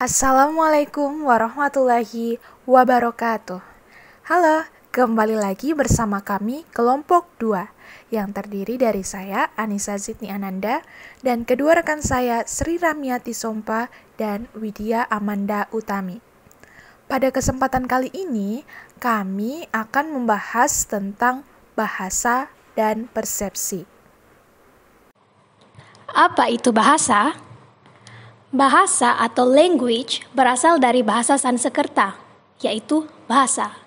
Assalamualaikum warahmatullahi wabarakatuh. Halo, kembali lagi bersama kami kelompok 2 yang terdiri dari saya Anissa Zidni Ananda dan kedua rekan saya Sri Ramiati Sompa dan Widya Amanda Utami. Pada kesempatan kali ini kami akan membahas tentang bahasa dan persepsi. Apa itu bahasa? Bahasa atau language berasal dari bahasa Sanskerta, yaitu bahasa.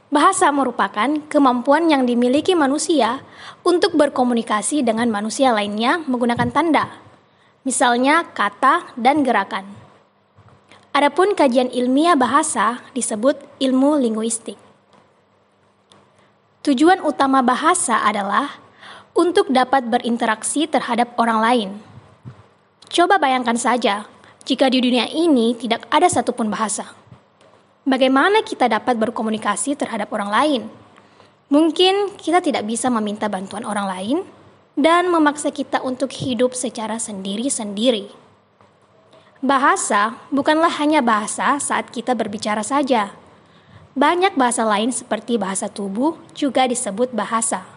Bahasa merupakan kemampuan yang dimiliki manusia untuk berkomunikasi dengan manusia lainnya menggunakan tanda, misalnya kata dan gerakan. Adapun kajian ilmiah bahasa disebut ilmu linguistik. Tujuan utama bahasa adalah untuk dapat berinteraksi terhadap orang lain. Coba bayangkan saja, jika di dunia ini tidak ada satupun bahasa. Bagaimana kita dapat berkomunikasi terhadap orang lain? Mungkin kita tidak bisa meminta bantuan orang lain dan memaksa kita untuk hidup secara sendiri-sendiri. Bahasa bukanlah hanya bahasa saat kita berbicara saja. Banyak bahasa lain seperti bahasa tubuh juga disebut bahasa.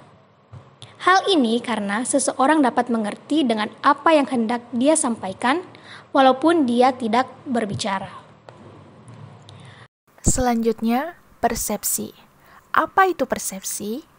Hal ini karena seseorang dapat mengerti dengan apa yang hendak dia sampaikan, walaupun dia tidak berbicara. Selanjutnya, persepsi. Apa itu persepsi?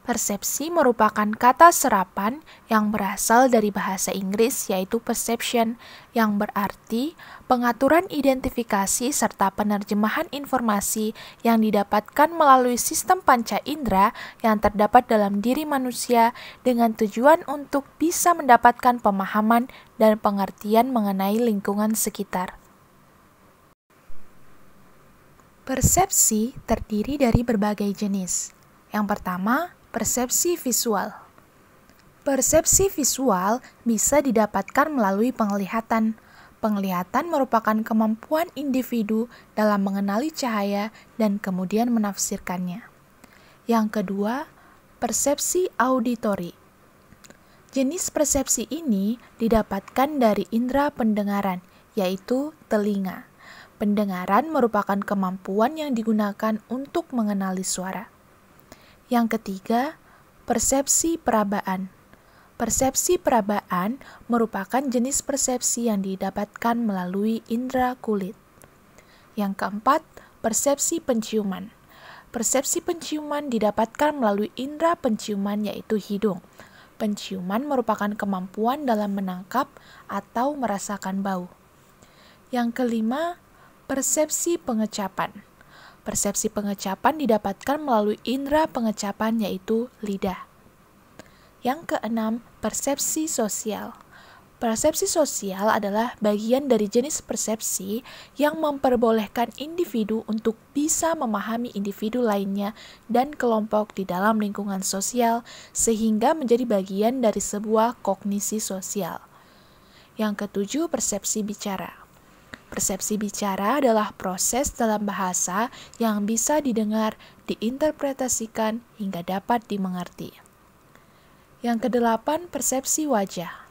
Persepsi merupakan kata serapan yang berasal dari bahasa Inggris yaitu perception, yang berarti pengaturan identifikasi serta penerjemahan informasi yang didapatkan melalui sistem panca indera yang terdapat dalam diri manusia dengan tujuan untuk bisa mendapatkan pemahaman dan pengertian mengenai lingkungan sekitar. Persepsi terdiri dari berbagai jenis. Yang pertama, persepsi visual. Persepsi visual bisa didapatkan melalui penglihatan. Penglihatan merupakan kemampuan individu dalam mengenali cahaya dan kemudian menafsirkannya. Yang kedua, persepsi auditori. Jenis persepsi ini didapatkan dari indera pendengaran, yaitu telinga. Pendengaran merupakan kemampuan yang digunakan untuk mengenali suara. Yang ketiga, persepsi perabaan. Persepsi perabaan merupakan jenis persepsi yang didapatkan melalui indera kulit. Yang keempat, persepsi penciuman. Persepsi penciuman didapatkan melalui indera penciuman yaitu hidung. Penciuman merupakan kemampuan dalam menangkap atau merasakan bau. Yang kelima, persepsi pengecapan. Persepsi pengecapan didapatkan melalui indera pengecapan yaitu lidah. Yang keenam, persepsi sosial. Persepsi sosial adalah bagian dari jenis persepsi yang memperbolehkan individu untuk bisa memahami individu lainnya dan kelompok di dalam lingkungan sosial sehingga menjadi bagian dari sebuah kognisi sosial. Yang ketujuh, persepsi bicara. Persepsi bicara adalah proses dalam bahasa yang bisa didengar, diinterpretasikan, hingga dapat dimengerti. Yang kedelapan, persepsi wajah.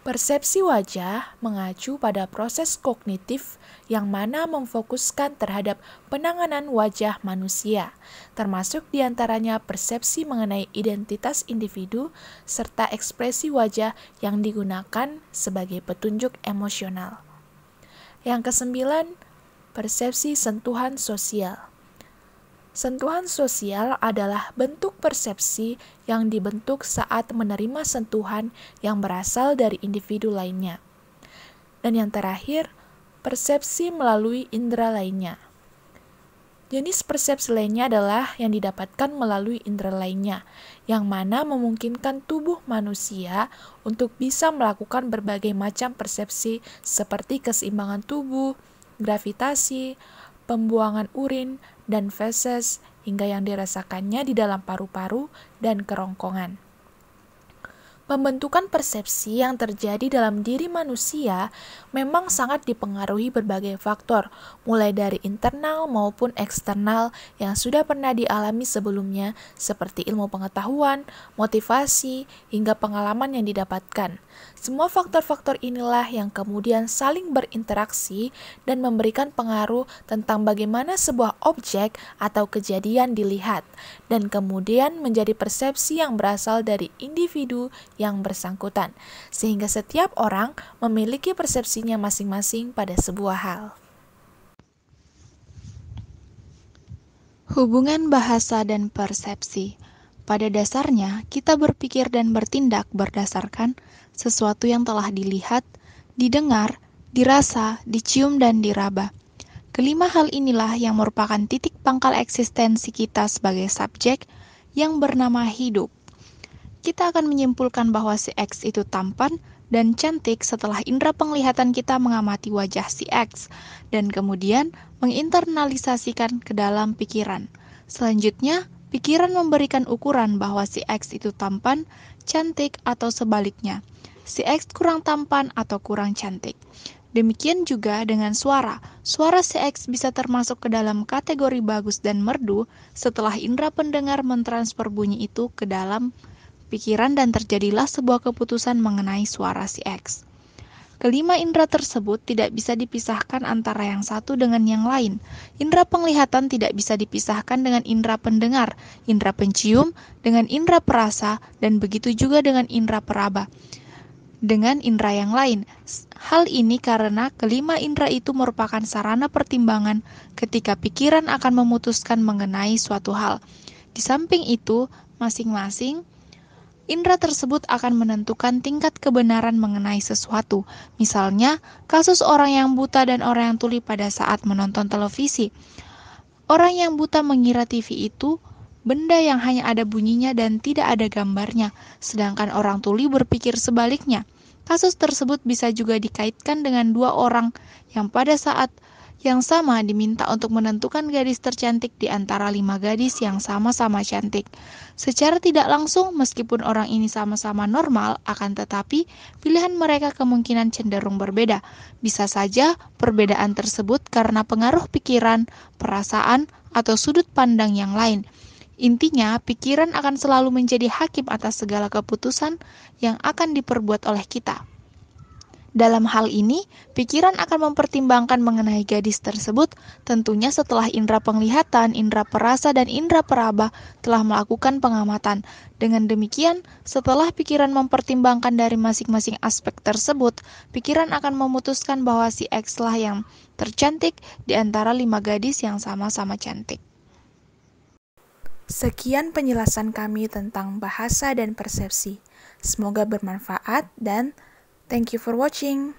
Persepsi wajah mengacu pada proses kognitif yang mana memfokuskan terhadap penanganan wajah manusia, termasuk diantaranya persepsi mengenai identitas individu serta ekspresi wajah yang digunakan sebagai petunjuk emosional. Yang kesembilan, persepsi sentuhan sosial. Sentuhan sosial adalah bentuk persepsi yang dibentuk saat menerima sentuhan yang berasal dari individu lainnya. Dan yang terakhir, persepsi melalui indera lainnya. Jenis persepsi lainnya adalah yang didapatkan melalui indera lainnya, yang mana memungkinkan tubuh manusia untuk bisa melakukan berbagai macam persepsi seperti keseimbangan tubuh, gravitasi, pembuangan urin, dan feses, hingga yang dirasakannya di dalam paru-paru dan kerongkongan. Pembentukan persepsi yang terjadi dalam diri manusia memang sangat dipengaruhi berbagai faktor, mulai dari internal maupun eksternal yang sudah pernah dialami sebelumnya, seperti ilmu pengetahuan, motivasi, hingga pengalaman yang didapatkan. Semua faktor-faktor inilah yang kemudian saling berinteraksi dan memberikan pengaruh tentang bagaimana sebuah objek atau kejadian dilihat, dan kemudian menjadi persepsi yang berasal dari individu yang bersangkutan, sehingga setiap orang memiliki persepsinya masing-masing pada sebuah hal. Hubungan bahasa dan persepsi. Pada dasarnya, kita berpikir dan bertindak berdasarkan sesuatu yang telah dilihat, didengar, dirasa, dicium, dan diraba. Kelima hal inilah yang merupakan titik pangkal eksistensi kita sebagai subjek yang bernama hidup. Kita akan menyimpulkan bahwa si X itu tampan dan cantik setelah indera penglihatan kita mengamati wajah si X dan kemudian menginternalisasikan ke dalam pikiran. Selanjutnya, pikiran memberikan ukuran bahwa si X itu tampan, cantik, atau sebaliknya. Si X kurang tampan atau kurang cantik. Demikian juga dengan suara. Suara si X bisa termasuk ke dalam kategori bagus dan merdu setelah indera pendengar mentransfer bunyi itu ke dalam pikiran dan terjadilah sebuah keputusan mengenai suara si X. Kelima indera tersebut tidak bisa dipisahkan antara yang satu dengan yang lain. Indera penglihatan tidak bisa dipisahkan dengan indera pendengar, indera pencium dengan indera perasa, dan begitu juga dengan indera peraba dengan indera yang lain. Hal ini karena kelima indera itu merupakan sarana pertimbangan ketika pikiran akan memutuskan mengenai suatu hal. Di samping itu, masing-masing indera tersebut akan menentukan tingkat kebenaran mengenai sesuatu. Misalnya, kasus orang yang buta dan orang yang tuli pada saat menonton televisi. Orang yang buta mengira TV itu benda yang hanya ada bunyinya dan tidak ada gambarnya, sedangkan orang tuli berpikir sebaliknya. Kasus tersebut bisa juga dikaitkan dengan dua orang yang pada saat yang sama diminta untuk menentukan gadis tercantik di antara 5 gadis yang sama-sama cantik. Secara tidak langsung, meskipun orang ini sama-sama normal, akan tetapi pilihan mereka kemungkinan cenderung berbeda. Bisa saja perbedaan tersebut karena pengaruh pikiran, perasaan, atau sudut pandang yang lain. Intinya, pikiran akan selalu menjadi hakim atas segala keputusan yang akan diperbuat oleh kita. Dalam hal ini, pikiran akan mempertimbangkan mengenai gadis tersebut, tentunya setelah indera penglihatan, indera perasa, dan indera peraba telah melakukan pengamatan. Dengan demikian, setelah pikiran mempertimbangkan dari masing-masing aspek tersebut, pikiran akan memutuskan bahwa si X lah yang tercantik di antara 5 gadis yang sama-sama cantik. Sekian penjelasan kami tentang bahasa dan persepsi. Semoga bermanfaat dan thank you for watching.